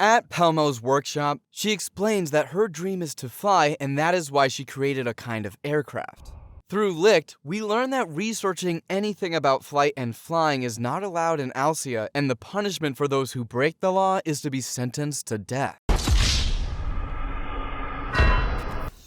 At Pelmo's workshop, she explains that her dream is to fly, and that is why she created a kind of aircraft. Through Licht, we learn that researching anything about flight and flying is not allowed in Alcia, and the punishment for those who break the law is to be sentenced to death.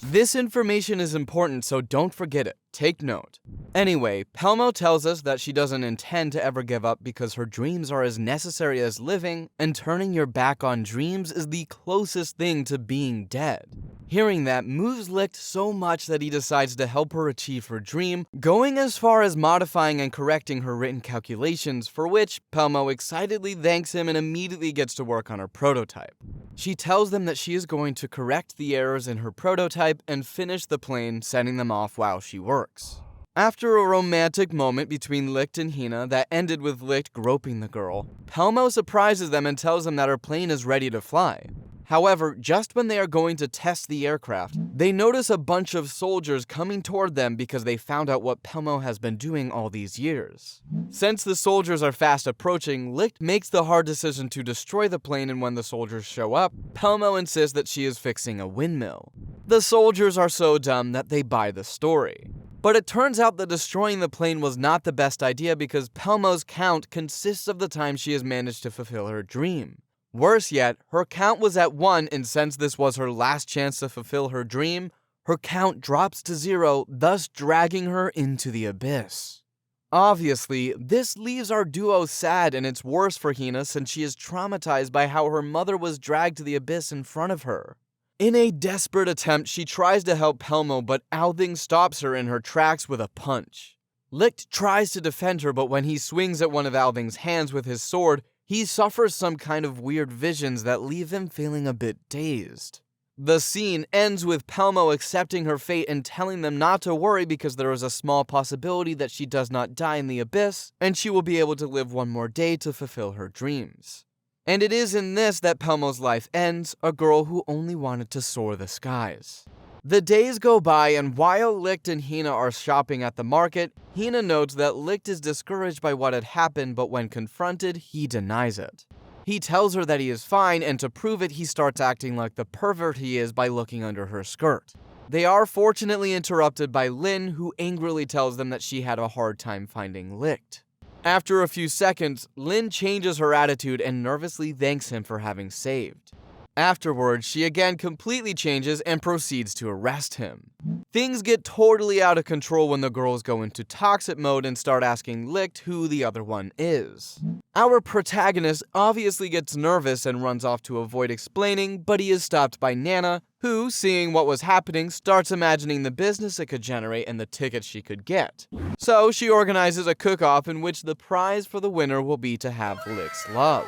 This information is important, so don't forget it. Take note. Anyway, Pelmo tells us that she doesn't intend to ever give up because her dreams are as necessary as living, and turning your back on dreams is the closest thing to being dead. Hearing that moves Licht so much that he decides to help her achieve her dream, going as far as modifying and correcting her written calculations, for which Pelmo excitedly thanks him and immediately gets to work on her prototype. She tells them that she is going to correct the errors in her prototype and finish the plane, sending them off while she works. After a romantic moment between Licht and Hina that ended with Licht groping the girl, Pelmo surprises them and tells them that her plane is ready to fly. However, just when they are going to test the aircraft, they notice a bunch of soldiers coming toward them because they found out what Pelmo has been doing all these years. Since the soldiers are fast approaching, Licht makes the hard decision to destroy the plane, and when the soldiers show up, Pelmo insists that she is fixing a windmill. The soldiers are so dumb that they buy the story. But it turns out that destroying the plane was not the best idea because Pelmo's count consists of the time she has managed to fulfill her dream. Worse yet, her count was at 1, and since this was her last chance to fulfill her dream, her count drops to 0, thus dragging her into the abyss. Obviously, this leaves our duo sad, and it's worse for Hina since she is traumatized by how her mother was dragged to the abyss in front of her. In a desperate attempt, she tries to help Pelmo, but Althing stops her in her tracks with a punch. Licht tries to defend her, but when he swings at one of Althing's hands with his sword, he suffers some kind of weird visions that leave him feeling a bit dazed. The scene ends with Pelmo accepting her fate and telling them not to worry because there is a small possibility that she does not die in the abyss, and she will be able to live one more day to fulfill her dreams. And it is in this that Pelmo's life ends, a girl who only wanted to soar the skies. The days go by, and while Licht and Hina are shopping at the market, Hina notes that Licht is discouraged by what had happened, but when confronted, he denies it. He tells her that he is fine, and to prove it, he starts acting like the pervert he is by looking under her skirt. They are fortunately interrupted by Lin, who angrily tells them that she had a hard time finding Licht. After a few seconds, Lin changes her attitude and nervously thanks him for having saved. Afterwards, she again completely changes and proceeds to arrest him. Things get totally out of control when the girls go into toxic mode and start asking Licht who the other one is. Our protagonist obviously gets nervous and runs off to avoid explaining, but he is stopped by Nana, who, seeing what was happening, starts imagining the business it could generate and the tickets she could get. So she organizes a cook-off in which the prize for the winner will be to have Licht's love.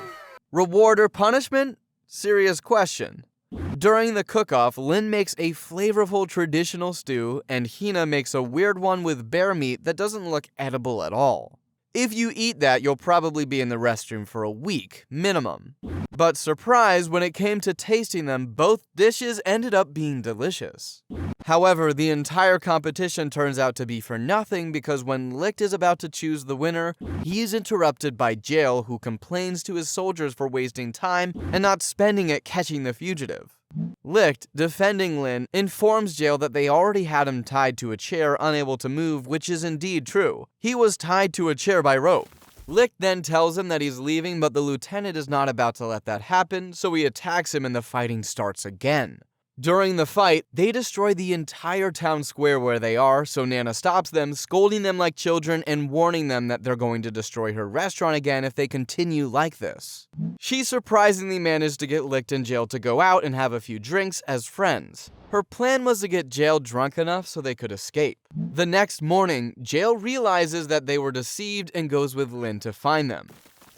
Reward or punishment? Serious question. During the cook-off, Lin makes a flavorful traditional stew, and Hina makes a weird one with bear meat that doesn't look edible at all. If you eat that, you'll probably be in the restroom for a week, minimum. But surprise, when it came to tasting them, both dishes ended up being delicious. However, the entire competition turns out to be for nothing because when Licht is about to choose the winner, he is interrupted by Jael, who complains to his soldiers for wasting time and not spending it catching the fugitive. Licht, defending Lin, informs Jael that they already had him tied to a chair, unable to move, which is indeed true. He was tied to a chair by rope. Licht then tells him that he's leaving, but the lieutenant is not about to let that happen, so he attacks him and the fighting starts again. During the fight, they destroy the entire town square where they are, so Nana stops them, scolding them like children and warning them that they're going to destroy her restaurant again if they continue like this. She surprisingly managed to get Licht and Jael to go out and have a few drinks as friends. Her plan was to get Jael drunk enough so they could escape. The next morning, Jael realizes that they were deceived and goes with Lin to find them.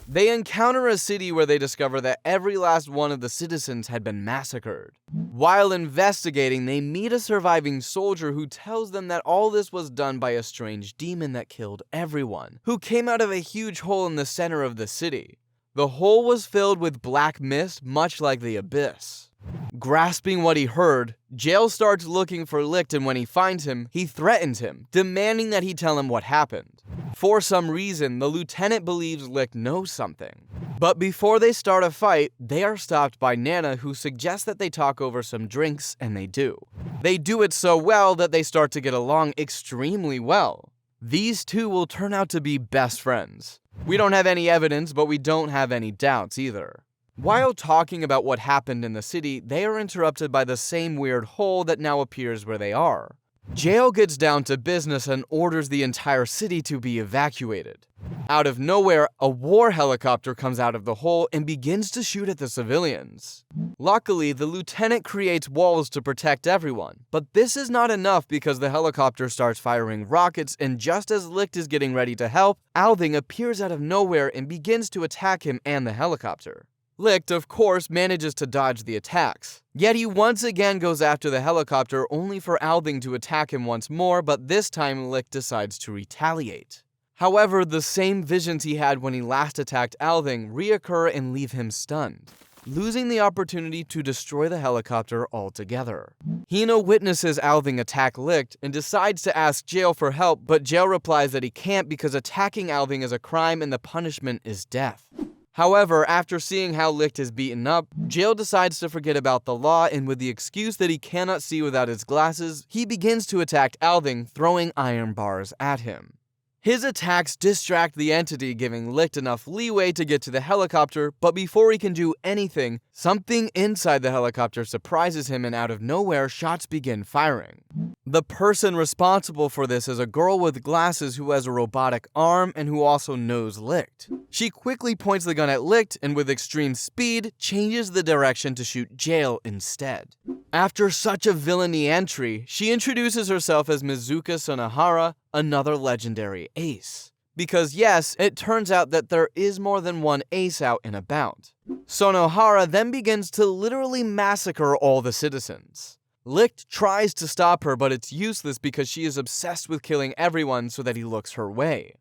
They encounter a city where they discover that every last one of the citizens had been massacred. While investigating, they meet a surviving soldier who tells them that all this was done by a strange demon that killed everyone, who came out of a huge hole in the center of the city. The hole was filled with black mist, much like the abyss. Grasping what he heard, Jael starts looking for Licht, and when he finds him, he threatens him, demanding that he tell him what happened. For some reason, the lieutenant believes Licht knows something. But before they start a fight, they are stopped by Nana, who suggests that they talk over some drinks, and they do. They do it so well that they start to get along extremely well. These two will turn out to be best friends. We don't have any evidence, but we don't have any doubts either. While talking about what happened in the city, they are interrupted by the same weird hole that now appears where they are. Jael gets down to business and orders the entire city to be evacuated. Out of nowhere, a war helicopter comes out of the hole and begins to shoot at the civilians. Luckily, the lieutenant creates walls to protect everyone, but this is not enough because the helicopter starts firing rockets, and just as Licht is getting ready to help, Alving appears out of nowhere and begins to attack him and the helicopter. Licht, of course, manages to dodge the attacks. Yet he once again goes after the helicopter, only for Alving to attack him once more, but this time Licht decides to retaliate. However, the same visions he had when he last attacked Alving reoccur and leave him stunned, losing the opportunity to destroy the helicopter altogether. Hina witnesses Alving attack Licht and decides to ask Jael for help, but Jael replies that he can't because attacking Alving is a crime and the punishment is death. However, after seeing how Licht is beaten up, Jael decides to forget about the law, and with the excuse that he cannot see without his glasses, he begins to attack Alving, throwing iron bars at him. His attacks distract the entity, giving Licht enough leeway to get to the helicopter, but before he can do anything, something inside the helicopter surprises him, and out of nowhere, shots begin firing. The person responsible for this is a girl with glasses who has a robotic arm and who also knows Licht. She quickly points the gun at Licht and with extreme speed changes the direction to shoot Jael instead. After such a villainy entry, she introduces herself as Mizuka Sonohara, another legendary ace. Because yes, it turns out that there is more than one ace out and about. Sonohara then begins to literally massacre all the citizens. Licht tries to stop her, but it's useless because she is obsessed with killing everyone so that he looks her way.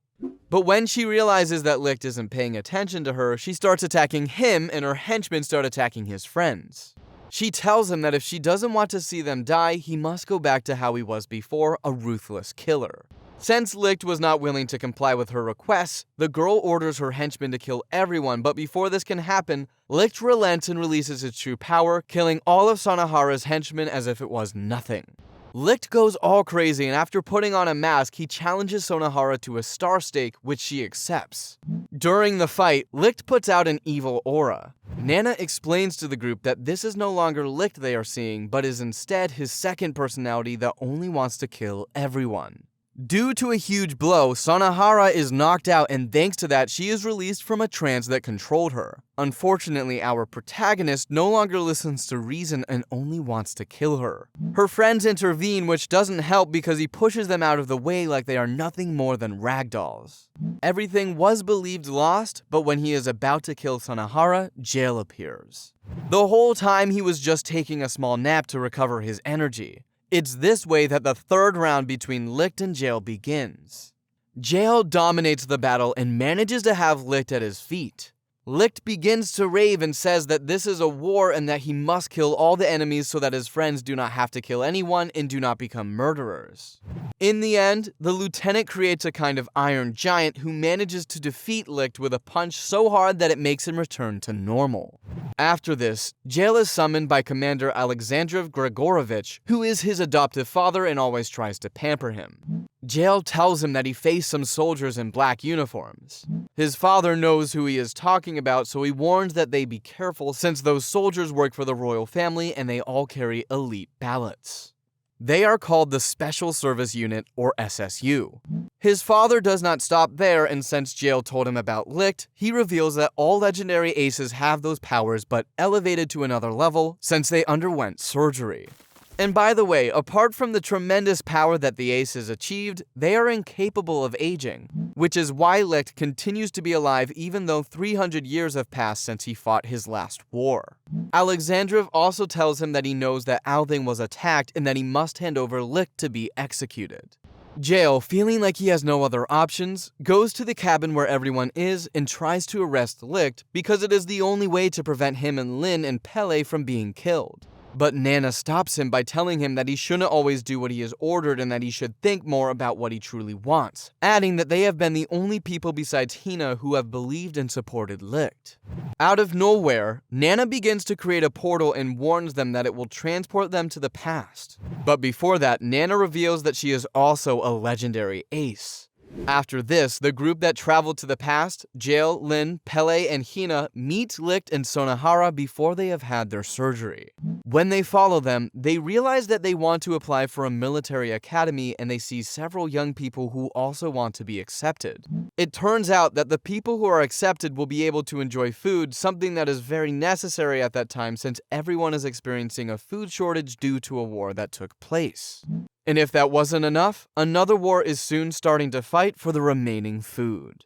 But when she realizes that Licht isn't paying attention to her, she starts attacking him and her henchmen start attacking his friends. She tells him that if she doesn't want to see them die, he must go back to how he was before, a ruthless killer. Since Licht was not willing to comply with her requests, the girl orders her henchmen to kill everyone, but before this can happen, Licht relents and releases its true power, killing all of Sonohara's henchmen as if it was nothing. Licht goes all crazy, and after putting on a mask, he challenges Sonohara to a star stake, which she accepts. During the fight, Licht puts out an evil aura. Nana explains to the group that this is no longer Licht they are seeing, but is instead his second personality that only wants to kill everyone. Due to a huge blow, Sonohara is knocked out, and thanks to that, she is released from a trance that controlled her. Unfortunately, our protagonist no longer listens to reason and only wants to kill her. Her friends intervene, which doesn't help because he pushes them out of the way like they are nothing more than ragdolls. Everything was believed lost, but when he is about to kill Sonohara, Jael appears. The whole time he was just taking a small nap to recover his energy. It's this way that the third round between Licht and Jael begins. Jael dominates the battle and manages to have Licht at his feet. Licht begins to rave and says that this is a war and that he must kill all the enemies so that his friends do not have to kill anyone and do not become murderers. In the end, the lieutenant creates a kind of iron giant who manages to defeat Licht with a punch so hard that it makes him return to normal. After this, Jael is summoned by Commander Alexandrov Grigorovich, who is his adoptive father and always tries to pamper him. Jael tells him that he faced some soldiers in black uniforms. His father knows who he is talking about, so he warns that they be careful since those soldiers work for the royal family and they all carry elite ballots. They are called the Special Service Unit, or SSU. His father does not stop there, and since Jael told him about Licht, he reveals that all legendary aces have those powers but elevated to another level since they underwent surgery. And by the way, apart from the tremendous power that the aces achieved, they are incapable of aging, which is why Licht continues to be alive even though 300 years have passed since he fought his last war. Alexandrov also tells him that he knows that Alving was attacked and that he must hand over Licht to be executed. Jael, feeling like he has no other options, goes to the cabin where everyone is and tries to arrest Licht because it is the only way to prevent him and Lin and Pele from being killed. But Nana stops him by telling him that he shouldn't always do what he is ordered and that he should think more about what he truly wants, adding that they have been the only people besides Hina who have believed and supported Licht. Out of nowhere, Nana begins to create a portal and warns them that it will transport them to the past. But before that, Nana reveals that she is also a legendary ace. After this, the group that traveled to the past, Jail, Lin, Pele, and Hina, meet Licht and Sonohara before they have had their surgery. When they follow them, they realize that they want to apply for a military academy and they see several young people who also want to be accepted. It turns out that the people who are accepted will be able to enjoy food, something that is very necessary at that time since everyone is experiencing a food shortage due to a war that took place. And if that wasn't enough, another war is soon starting to fight for the remaining food.